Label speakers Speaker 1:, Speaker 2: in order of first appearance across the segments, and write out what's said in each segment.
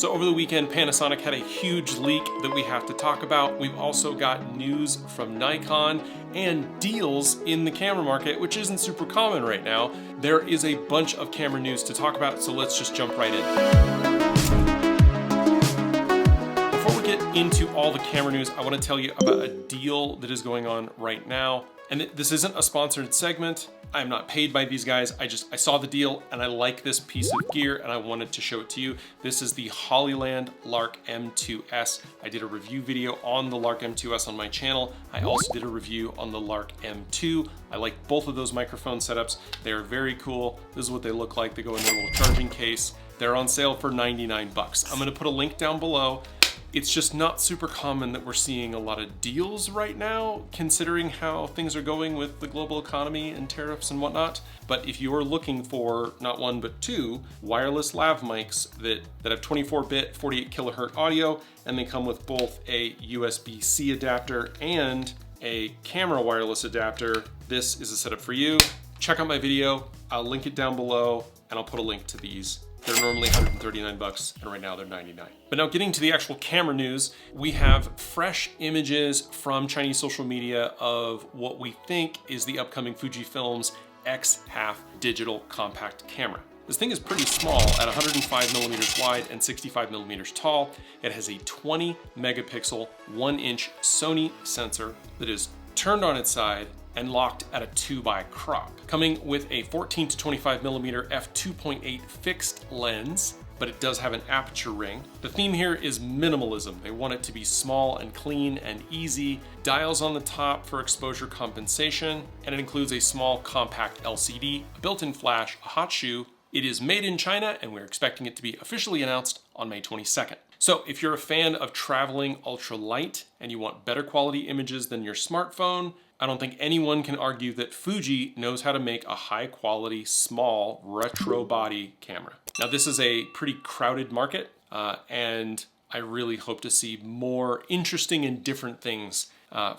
Speaker 1: So over the weekend, Panasonic had a huge leak that we have to talk about. We've also got news from Nikon and deals in the camera market, which isn't super common right now. There is a bunch of camera news to talk about, so let's just jump right in. Before we get into all the camera news, I want to tell you about a deal that is going on right now. And this isn't a sponsored segment. I'm not paid by these guys. I saw the deal and I like this piece of gear and I wanted to show it to you. This is the Hollyland Lark M2S. I did a review video on the Lark M2S on my channel. I also did a review on the Lark M2. I like both of those microphone setups. They're very cool. This is what they look like. They go in their little charging case. They're on sale for 99 bucks. I'm gonna put a link down below. It's just not super common that we're seeing a lot of deals right now, considering how things are going with the global economy and tariffs and whatnot. But if you're looking for not one, but two wireless lav mics that have 24-bit, 48 kilohertz audio, and they come with both a USB-C adapter and a camera wireless adapter, this is a setup for you. Check out my video. I'll link it down below, and I'll put a link to these. They're normally 139 bucks, and right now they're 99. But now getting to the actual camera news, we have fresh images from Chinese social media of what we think is the upcoming Fujifilm's X-Half digital compact camera. This thing is pretty small at 105 millimeters wide and 65 millimeters tall. It has a 20 megapixel, 1-inch Sony sensor that is turned on its side and locked at a 2x crop, coming with a 14 to 25 millimeter f2.8 fixed lens, but it does have an aperture ring. The theme here is minimalism. They want it to be small and clean and easy. Dials on the top for exposure compensation, and it includes a small compact LCD, a built-in flash, a hot shoe. It is made in China, and we're expecting it to be officially announced on May 22nd. So if you're a fan of traveling ultra light and you want better quality images than your smartphone, I don't think anyone can argue that Fuji knows how to make a high quality, small, retro body camera. Now this is a pretty crowded market, and I really hope to see more interesting and different things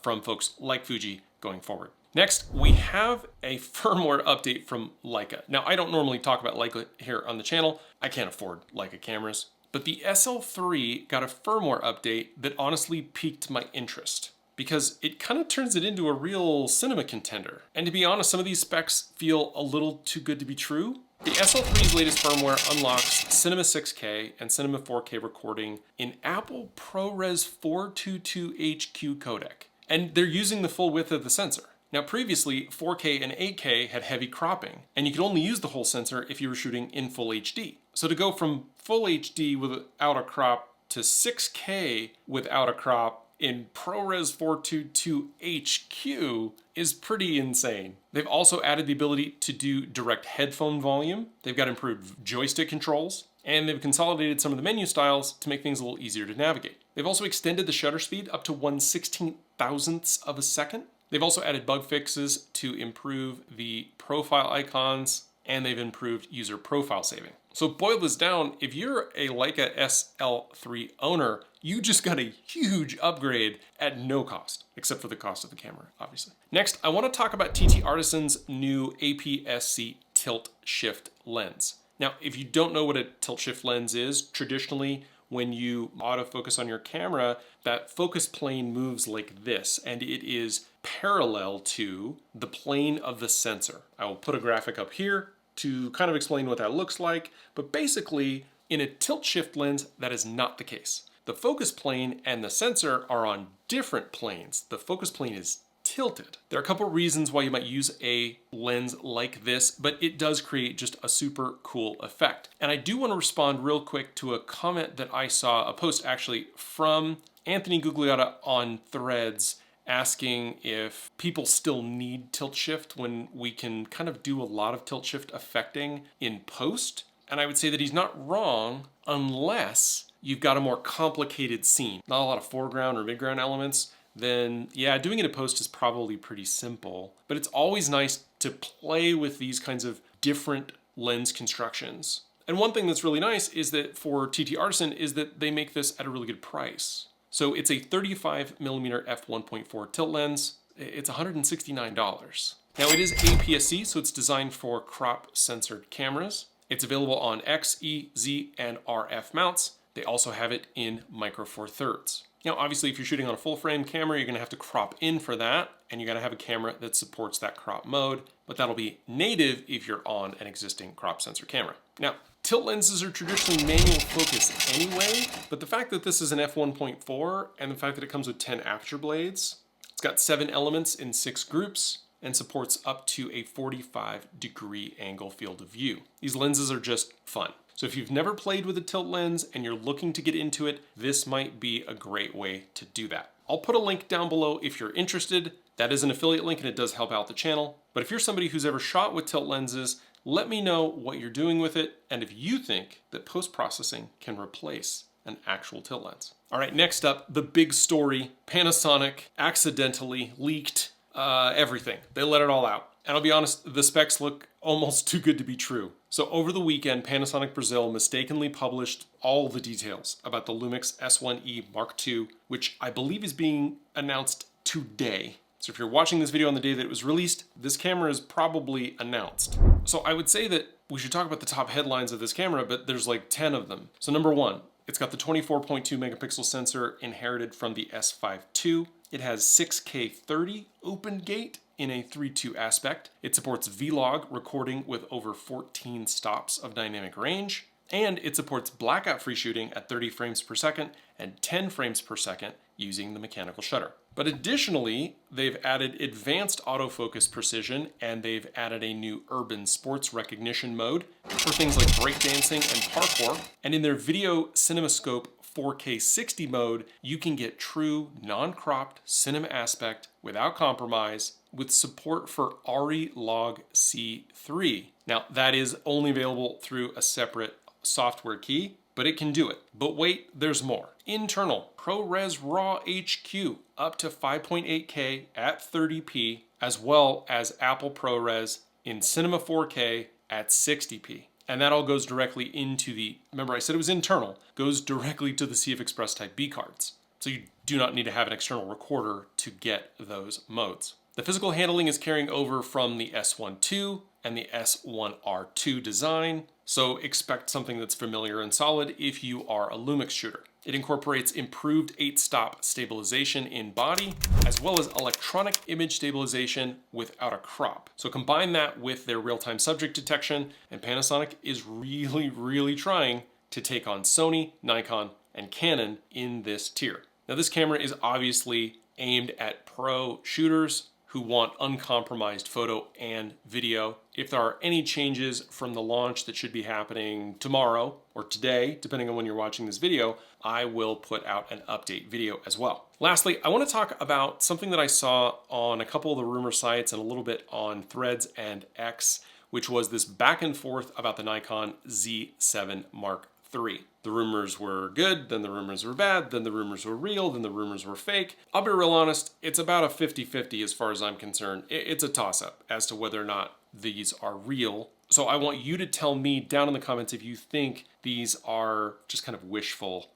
Speaker 1: from folks like Fuji going forward. Next, we have a firmware update from Leica. Now, I don't normally talk about Leica here on the channel. I can't afford Leica cameras, but the SL3 got a firmware update that honestly piqued my interest, because it kind of turns it into a real cinema contender. And to be honest, some of these specs feel a little too good to be true. The SL3's latest firmware unlocks Cinema 6K and Cinema 4K recording in Apple ProRes 422HQ codec, and they're using the full width of the sensor. Now previously, 4K and 8K had heavy cropping, and you could only use the whole sensor if you were shooting in full HD. So to go from full HD without a crop to 6K without a crop in ProRes 422HQ is pretty insane. They've also added the ability to do direct headphone volume. They've got improved joystick controls, and they've consolidated some of the menu styles to make things a little easier to navigate. They've also extended the shutter speed up to 1/16,000th of a second. They've also added bug fixes to improve the profile icons, and they've improved user profile saving. So boil this down, if you're a Leica SL3 owner, you just got a huge upgrade at no cost, except for the cost of the camera, obviously. Next, I want to talk about TTArtisan's new APS-C tilt shift lens. Now, if you don't know what a tilt shift lens is, traditionally, when you autofocus on your camera, that focus plane moves like this, and it is parallel to the plane of the sensor. I will put a graphic up here to kind of explain what that looks like, but basically, in a tilt shift lens, that is not the case. The focus plane and the sensor are on different planes. The focus plane is tilted. There are a couple reasons why you might use a lens like this, but it does create just a super cool effect. And I do want to respond real quick to a comment that I saw, a post actually from Anthony Gugliotta on Threads, asking if people still need tilt shift when we can kind of do a lot of tilt shift effecting in post. And I would say that he's not wrong unless you've got a more complicated scene, not a lot of foreground or midground elements. Then yeah, doing it in post is probably pretty simple, but it's always nice to play with these kinds of different lens constructions. And one thing that's really nice is that for TTArtisan is that they make this at a really good price. So it's a 35mm f1.4 tilt lens. It's $169. Now it is APS-C, so it's designed for crop censored cameras. It's available on X, E, Z, and RF mounts. They also have it in micro four thirds. Now, obviously, if you're shooting on a full frame camera, you're gonna have to crop in for that, and you gotta have a camera that supports that crop mode, but that'll be native if you're on an existing crop sensor camera. Now, tilt lenses are traditionally manual focus anyway, but the fact that this is an f1.4 and the fact that it comes with 10 aperture blades, it's got 7 elements in 6 groups, and supports up to a 45-degree angle field of view. These lenses are just fun. So if you've never played with a tilt lens and you're looking to get into it, this might be a great way to do that. I'll put a link down below if you're interested. That is an affiliate link and it does help out the channel. But if you're somebody who's ever shot with tilt lenses, let me know what you're doing with it and if you think that post-processing can replace an actual tilt lens. All right, next up, the big story. Panasonic accidentally leaked everything. They let it all out. And I'll be honest, the specs look almost too good to be true. So over the weekend, Panasonic Brazil mistakenly published all the details about the Lumix S1E Mark II, which I believe is being announced today. So if you're watching this video on the day that it was released, this camera is probably announced. So I would say that we should talk about the top headlines of this camera, but there's like 10 of them. So number one, it's got the 24.2 megapixel sensor inherited from the S5 II. It has 6K 30 open gate in a 3.2 aspect. It supports Vlog recording with over 14 stops of dynamic range. And it supports blackout free shooting at 30 frames per second and 10 frames per second using the mechanical shutter. But additionally, they've added advanced autofocus precision and they've added a new urban sports recognition mode for things like breakdancing and parkour. And in their video CinemaScope 4K 60 mode, you can get true non-cropped cinema aspect without compromise with support for ARRI Log C3. Now that is only available through a separate software key, but it can do it. But wait, there's more. Internal ProRes RAW HQ up to 5.8K at 30p, as well as Apple ProRes in Cinema 4K at 60p. And that all goes directly into the, remember I said it was internal, goes directly to the CF Express Type B cards. So you do not need to have an external recorder to get those modes. The physical handling is carrying over from the S1 II and the S1R2 design, so expect something that's familiar and solid if you are a Lumix shooter. It incorporates improved 8-stop stabilization in body, as well as electronic image stabilization without a crop. So combine that with their real-time subject detection, and Panasonic is really trying to take on Sony, Nikon, and Canon in this tier. Now this camera is obviously aimed at pro shooters who want uncompromised photo and video. If there are any changes from the launch that should be happening tomorrow or today, depending on when you're watching this video, I will put out an update video as well. Lastly, I want to talk about something that I saw on a couple of the rumor sites and a little bit on Threads and X, which was this back and forth about the Nikon Z7 Mark III. The rumors were good, then the rumors were bad, then the rumors were real, then the rumors were fake. I'll be real honest, it's about a 50-50 as far as I'm concerned. It's a toss-up as to whether or not these are real. So I want you to tell me down in the comments if you think these are just kind of wishful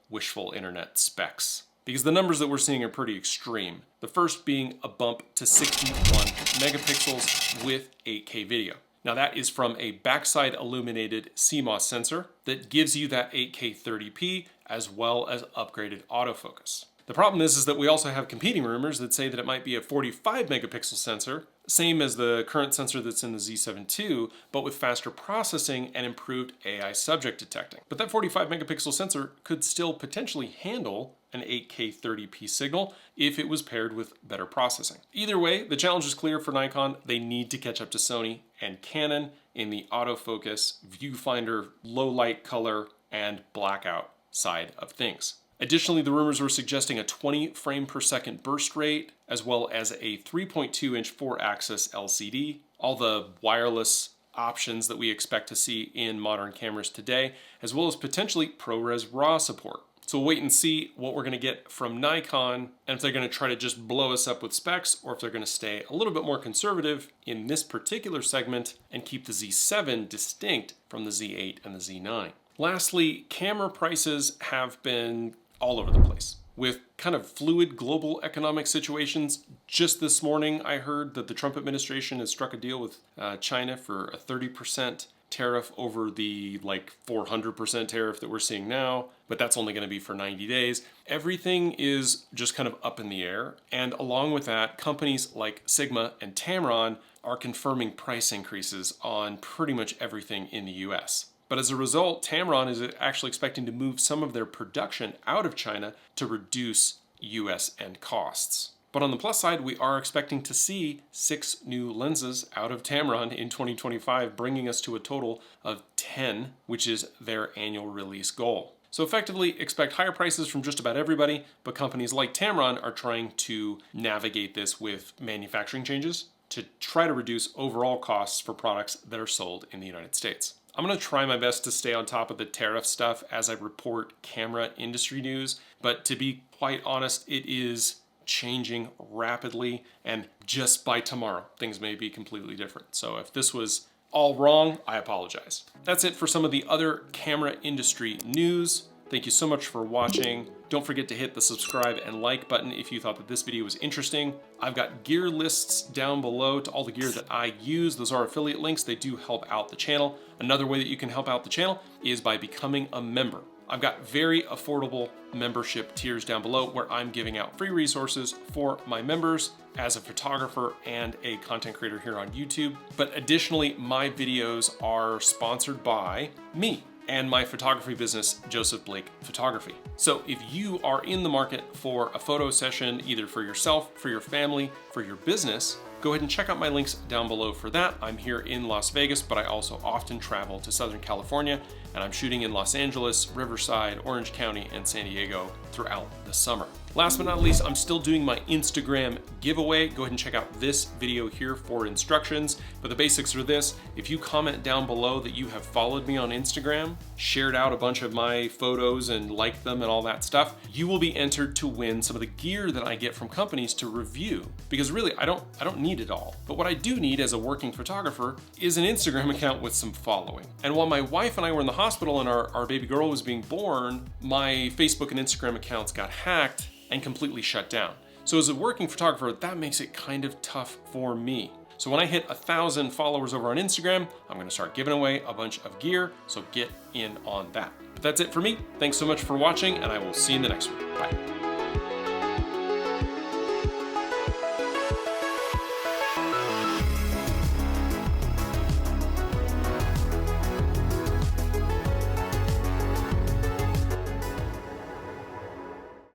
Speaker 1: internet specs. Because the numbers that we're seeing are pretty extreme. The first being a bump to 61 megapixels with 8K video. Now that is from a backside illuminated CMOS sensor that gives you that 8K 30p as well as upgraded autofocus. The problem is that we also have competing rumors that say that it might be a 45 megapixel sensor, same as the current sensor that's in the Z7 II, but with faster processing and improved AI subject detecting. But that 45 megapixel sensor could still potentially handle an 8K 30p signal if it was paired with better processing. Either way, the challenge is clear for Nikon. They need to catch up to Sony and Canon in the autofocus, viewfinder, low light color, and blackout side of things. Additionally, the rumors were suggesting a 20 frame per second burst rate, as well as a 3.2-inch 4-axis LCD, all the wireless options that we expect to see in modern cameras today, as well as potentially ProRes RAW support. So we'll wait and see what we're going to get from Nikon, and if they're going to try to just blow us up with specs, or if they're going to stay a little bit more conservative in this particular segment and keep the Z7 distinct from the Z8 and the Z9. Lastly, camera prices have been all over the place. With kind of fluid global economic situations, just this morning I heard that the Trump administration has struck a deal with China for a 30% tariff over the like 400% tariff that we're seeing now, but that's only going to be for 90 days. Everything is just kind of up in the air. And along with that, companies like Sigma and Tamron are confirming price increases on pretty much everything in the US. But as a result, Tamron is actually expecting to move some of their production out of China to reduce US end costs. But on the plus side, we are expecting to see 6 new lenses out of Tamron in 2025, bringing us to a total of 10, which is their annual release goal. So effectively, expect higher prices from just about everybody, but companies like Tamron are trying to navigate this with manufacturing changes to try to reduce overall costs for products that are sold in the United States. I'm going to try my best to stay on top of the tariff stuff as I report camera industry news, but to be quite honest, it is changing rapidly, and just by tomorrow, things may be completely different. So if this was all wrong, I apologize. That's it for some of the other camera industry news. Thank you so much for watching. Don't forget to hit the subscribe and like button if you thought that this video was interesting. I've got gear lists down below to all the gear that I use. Those are affiliate links. They do help out the channel. Another way that you can help out the channel is by becoming a member. I've got very affordable membership tiers down below where I'm giving out free resources for my members as a photographer and a content creator here on YouTube. But additionally, my videos are sponsored by me and my photography business, Joseph Blake Photography. So if you are in the market for a photo session, either for yourself, for your family, for your business, go ahead and check out my links down below for that. I'm here in Las Vegas, but I also often travel to Southern California, and I'm shooting in Los Angeles, Riverside, Orange County, and San Diego throughout the summer. Last but not least, I'm still doing my Instagram giveaway. Go ahead and check out this video here for instructions. But the basics are this: if you comment down below that you have followed me on Instagram, shared out a bunch of my photos and liked them and all that stuff, you will be entered to win some of the gear that I get from companies to review. Because really, I don't need it all. But what I do need as a working photographer is an Instagram account with some following. And while my wife and I were in the hospital and our baby girl was being born, my Facebook and Instagram accounts got hacked and completely shut down. So as a working photographer, that makes it kind of tough for me. So when I hit 1,000 followers over on Instagram, I'm gonna start giving away a bunch of gear, so get in on that. But that's it for me. Thanks so much for watching, and I will see you in the next one. Bye.